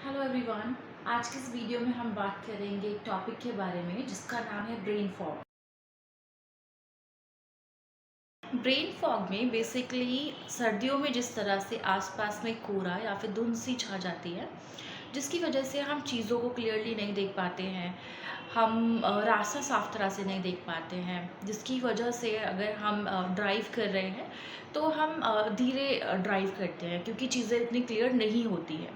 Hello everyone. आज के इस वीडियो में हम बात करेंगे एक टॉपिक के बारे में जिसका नाम है ब्रेन फॉग। ब्रेन फॉग में बेसिकली सर्दियों में जिस तरह से आसपास में कोहरा या फिर धुंध सी छा जाती है, जिसकी वजह से हम चीज़ों को क्लियरली नहीं देख पाते हैं। हम रास्ता साफ तरह से नहीं देख पाते हैं, जिसकी वजह से अगर हम ड्राइव कर रहे हैं तो हम धीरे ड्राइव करते हैं क्योंकि चीज़ें इतनी क्लियर नहीं होती है।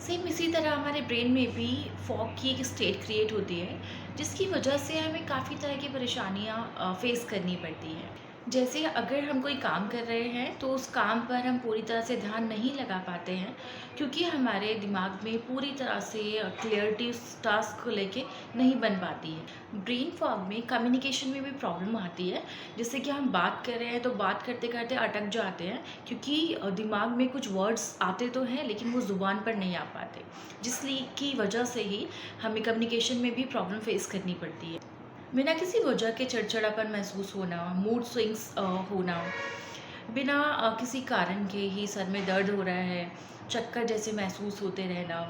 सेम इसी तरह हमारे ब्रेन में भी फॉग की एक स्टेट क्रिएट होती है, जिसकी वजह से हमें काफ़ी तरह की परेशानियाँ फेस करनी पड़ती हैं। जैसे अगर हम कोई काम कर रहे हैं तो उस काम पर हम पूरी तरह से ध्यान नहीं लगा पाते हैं क्योंकि हमारे दिमाग में पूरी तरह से क्लियरिटी उस टास्क को लेके नहीं बन पाती है। ब्रेन फॉग में कम्युनिकेशन में भी प्रॉब्लम आती है, जैसे कि हम बात कर रहे हैं तो बात करते करते अटक जाते हैं क्योंकि दिमाग में कुछ वर्ड्स आते तो हैं लेकिन वो ज़ुबान पर नहीं आ पाते, जिसलिए की वजह से ही हमें कम्युनिकेशन में भी प्रॉब्लम फेस करनी पड़ती है। बिना किसी वजह के चिड़चिड़ापन महसूस होना, मूड स्विंग्स होना, बिना किसी कारण के ही सर में दर्द हो रहा है, चक्कर जैसे महसूस होते रहना।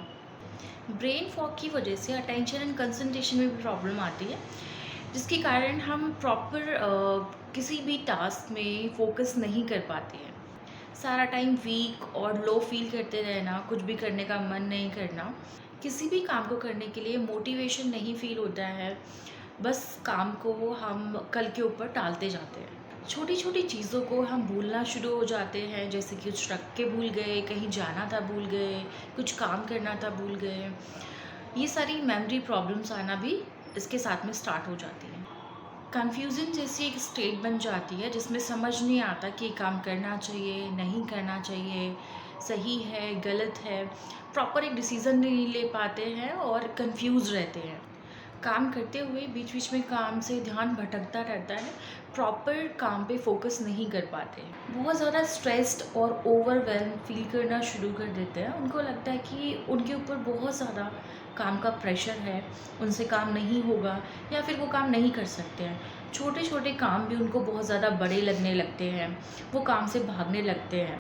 ब्रेन फॉग की वजह से अटेंशन एंड कंसंट्रेशन में भी प्रॉब्लम आती है, जिसके कारण हम प्रॉपर किसी भी टास्क में फोकस नहीं कर पाते हैं। सारा टाइम वीक और लो फील करते रहना, कुछ भी करने का मन नहीं करना, किसी भी काम को करने के लिए मोटिवेशन नहीं फील होता है, बस काम को हम कल के ऊपर टालते जाते हैं। छोटी छोटी चीज़ों को हम भूलना शुरू हो जाते हैं, जैसे कि कुछ रख के भूल गए, कहीं जाना था भूल गए, कुछ काम करना था भूल गए। ये सारी मेमोरी प्रॉब्लम्स आना भी इसके साथ में स्टार्ट हो जाती हैं। कन्फ्यूज़न जैसी एक स्टेट बन जाती है जिसमें समझ नहीं आता कि काम करना चाहिए, नहीं करना चाहिए, सही है, गलत है। प्रॉपर एक डिसीज़न नहीं ले पाते हैं और कन्फ्यूज़ रहते हैं। काम करते हुए बीच-बीच में काम से ध्यान भटकता रहता है, प्रॉपर काम पे फ़ोकस नहीं कर पाते। बहुत ज़्यादा स्ट्रेस्ड और ओवरवेल्म फ़ील करना शुरू कर देते हैं। उनको लगता है कि उनके ऊपर बहुत ज़्यादा काम का प्रेशर है, उनसे काम नहीं होगा या फिर वो काम नहीं कर सकते हैं। छोटे-छोटे काम भी उनको बहुत ज़्यादा बड़े लगने लगते हैं, वो काम से भागने लगते हैं।